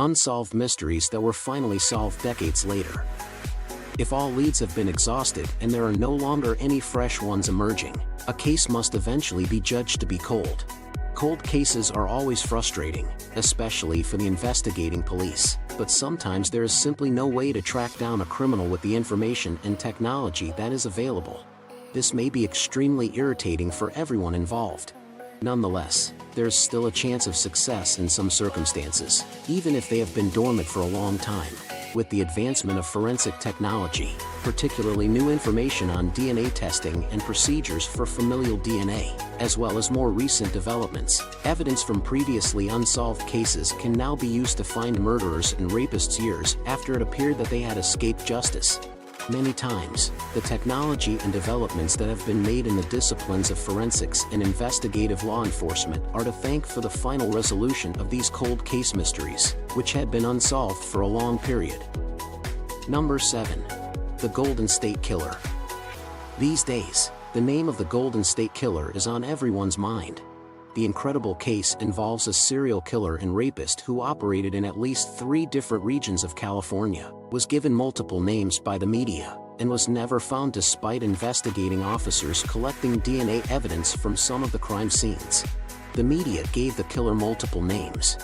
Unsolved mysteries that were finally solved decades later. If all leads have been exhausted and there are no longer any fresh ones emerging, a case must eventually be judged to be cold. Cold cases are always frustrating, especially for the investigating police, but sometimes there is simply no way to track down a criminal with the information and technology that is available. This may be extremely irritating for everyone involved. Nonetheless, there is still a chance of success in some circumstances, even if they have been dormant for a long time. With the advancement of forensic technology, particularly new information on DNA testing and procedures for familial DNA, as well as more recent developments, evidence from previously unsolved cases can now be used to find murderers and rapists years after it appeared that they had escaped justice. Many times, the technology and developments that have been made in the disciplines of forensics and investigative law enforcement are to thank for the final resolution of these cold case mysteries, which had been unsolved for a long period. Number 7. The Golden State Killer. These days, the name of the Golden State Killer is on everyone's mind. The incredible case involves a serial killer and rapist who operated in at least 3 different regions of California, was given multiple names by the media, and was never found despite investigating officers collecting DNA evidence from some of the crime scenes. The media gave the killer multiple names.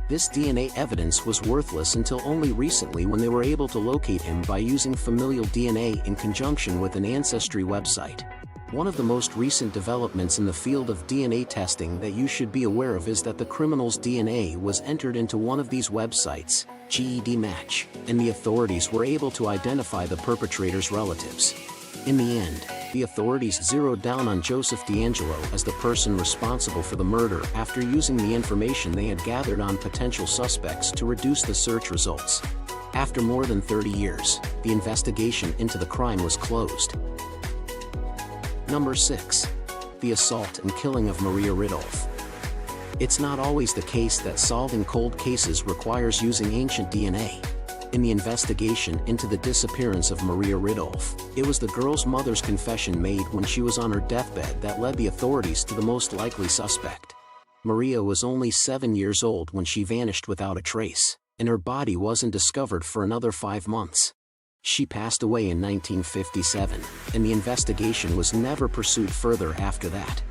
This DNA evidence was worthless until only recently when they were able to locate him by using familial DNA in conjunction with an ancestry website. One of the most recent developments in the field of DNA testing that you should be aware of is that the criminal's DNA was entered into one of these websites, GEDmatch, and the authorities were able to identify the perpetrator's relatives. In the end, the authorities zeroed down on Joseph D'Angelo as the person responsible for the murder after using the information they had gathered on potential suspects to reduce the search results. After more than 30 years, the investigation into the crime was closed. Number 6. The assault and killing of Maria Ridolph. It's not always the case that solving cold cases requires using ancient DNA. In the investigation into the disappearance of Maria Ridolph, it was the girl's mother's confession made when she was on her deathbed that led the authorities to the most likely suspect. Maria was only 7 years old when she vanished without a trace, and her body wasn't discovered for another 5 months. She passed away in 1957, and the investigation was never pursued further after that.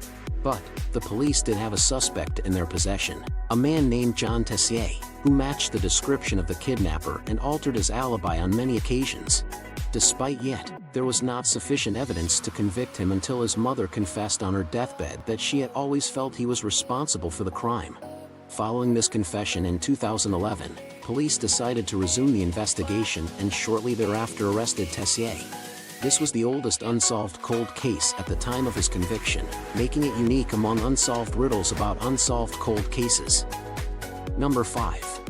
But, the police did have a suspect in their possession, a man named John Tessier, who matched the description of the kidnapper and altered his alibi on many occasions. Despite yet, there was not sufficient evidence to convict him until his mother confessed on her deathbed that she had always felt he was responsible for the crime. Following this confession in 2011, police decided to resume the investigation and shortly thereafter arrested Tessier. This was the oldest unsolved cold case at the time of his conviction, making it unique among unsolved riddles about unsolved cold cases. Number 5.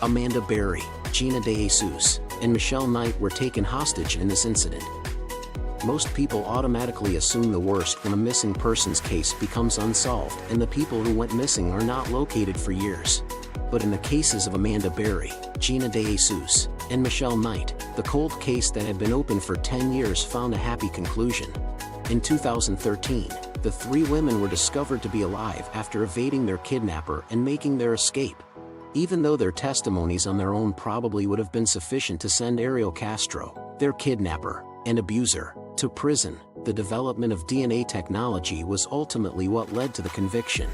Amanda Berry, Gina De Jesus, and Michelle Knight were taken hostage in this incident. Most people automatically assume the worst when a missing persons case becomes unsolved and the people who went missing are not located for years. But in the cases of Amanda Berry, Gina De Jesus, and Michelle Knight, the cold case that had been open for 10 years found a happy conclusion. In 2013, the 3 women were discovered to be alive after evading their kidnapper and making their escape. Even though their testimonies on their own probably would have been sufficient to send Ariel Castro, their kidnapper and abuser, to prison, the development of DNA technology was ultimately what led to the conviction.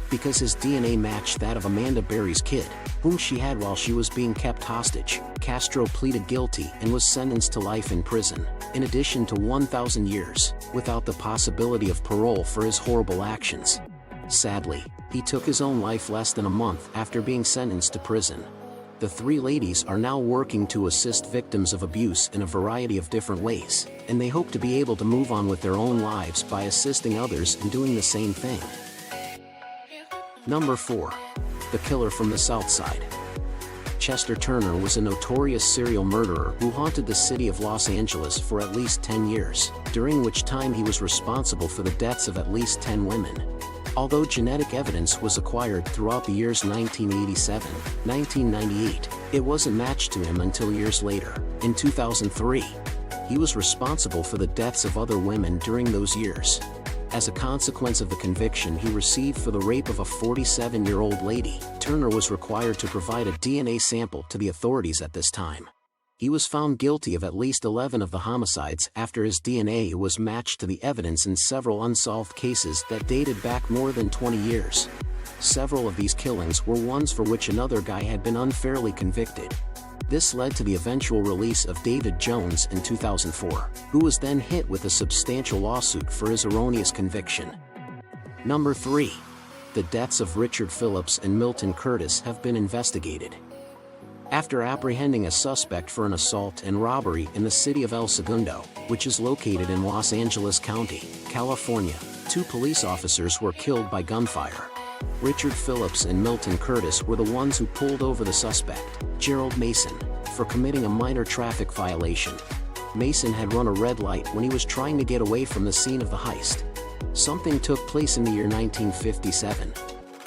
Because his DNA matched that of Amanda Berry's kid, whom she had while she was being kept hostage, Castro pleaded guilty and was sentenced to life in prison, in addition to 1,000 years, without the possibility of parole for his horrible actions. Sadly, he took his own life less than a month after being sentenced to prison. The 3 ladies are now working to assist victims of abuse in a variety of different ways, and they hope to be able to move on with their own lives by assisting others in doing the same thing. Number 4. The Killer from the South Side. Chester Turner was a notorious serial murderer who haunted the city of Los Angeles for at least 10 years, during which time he was responsible for the deaths of at least 10 women. Although genetic evidence was acquired throughout the years 1987, 1998, it wasn't matched to him until years later, in 2003. He was responsible for the deaths of other women during those years. As a consequence of the conviction he received for the rape of a 47-year-old lady, Turner was required to provide a DNA sample to the authorities at this time. He was found guilty of at least 11 of the homicides after his DNA was matched to the evidence in several unsolved cases that dated back more than 20 years. Several of these killings were ones for which another guy had been unfairly convicted. This led to the eventual release of David Jones in 2004, who was then hit with a substantial lawsuit for his erroneous conviction. Number 3. The deaths of Richard Phillips and Milton Curtis have been investigated. After apprehending a suspect for an assault and robbery in the city of El Segundo, which is located in Los Angeles County, California, 2 police officers were killed by gunfire. Richard Phillips and Milton Curtis were the ones who pulled over the suspect, Gerald Mason, for committing a minor traffic violation. Mason had run a red light when he was trying to get away from the scene of the heist. Something took place in the year 1957.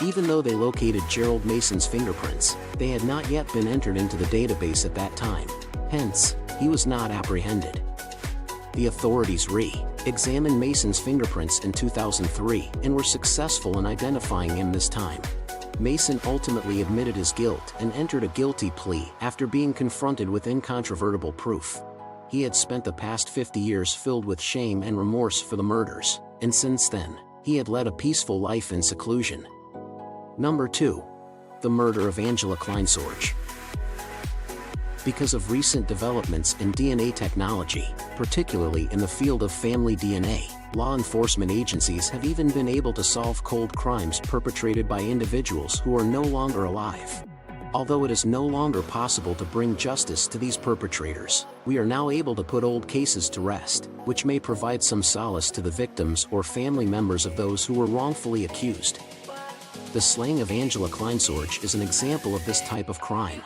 Even though they located Gerald Mason's fingerprints, they had not yet been entered into the database at that time. Hence, he was not apprehended. The authorities re-examined Mason's fingerprints in 2003 and were successful in identifying him this time. Mason ultimately admitted his guilt and entered a guilty plea after being confronted with incontrovertible proof. He had spent the past 50 years filled with shame and remorse for the murders, and since then, he had led a peaceful life in seclusion. Number 2. The murder of Angela Kleinsorge. Because of recent developments in DNA technology, particularly in the field of family DNA, law enforcement agencies have even been able to solve cold crimes perpetrated by individuals who are no longer alive. Although it is no longer possible to bring justice to these perpetrators, we are now able to put old cases to rest, which may provide some solace to the victims or family members of those who were wrongfully accused. The slaying of Angela Kleinsorge is an example of this type of crime.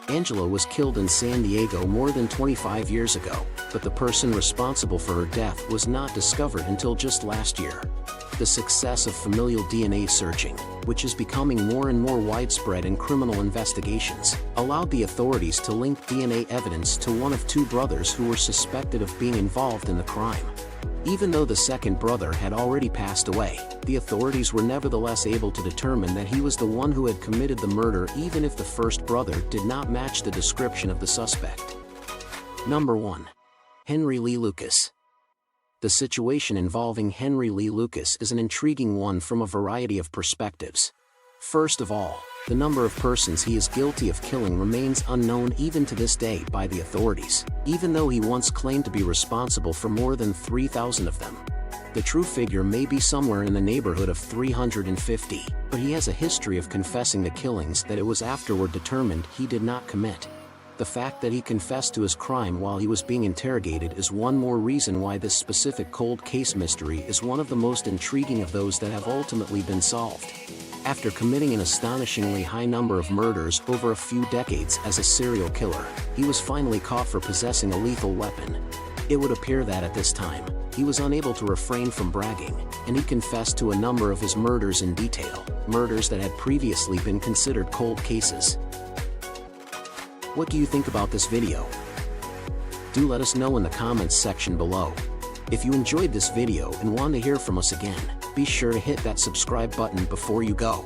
Angela was killed in San Diego more than 25 years ago, but the person responsible for her death was not discovered until just last year. The success of familial DNA searching, which is becoming more and more widespread in criminal investigations, allowed the authorities to link DNA evidence to one of 2 brothers who were suspected of being involved in the crime. Even though the second brother had already passed away, the authorities were nevertheless able to determine that he was the one who had committed the murder even if the first brother did not match the description of the suspect. Number 1. Henry Lee Lucas. The situation involving Henry Lee Lucas is an intriguing one from a variety of perspectives. First of all, the number of persons he is guilty of killing remains unknown even to this day by the authorities, even though he once claimed to be responsible for more than 3,000 of them. The true figure may be somewhere in the neighborhood of 350, but he has a history of confessing the killings that it was afterward determined he did not commit. The fact that he confessed to his crime while he was being interrogated is one more reason why this specific cold case mystery is one of the most intriguing of those that have ultimately been solved. After committing an astonishingly high number of murders over a few decades as a serial killer, he was finally caught for possessing a lethal weapon. It would appear that at this time, he was unable to refrain from bragging, and he confessed to a number of his murders in detail, murders that had previously been considered cold cases. What do you think about this video? Do let us know in the comments section below. If you enjoyed this video and want to hear from us again, be sure to hit that subscribe button before you go.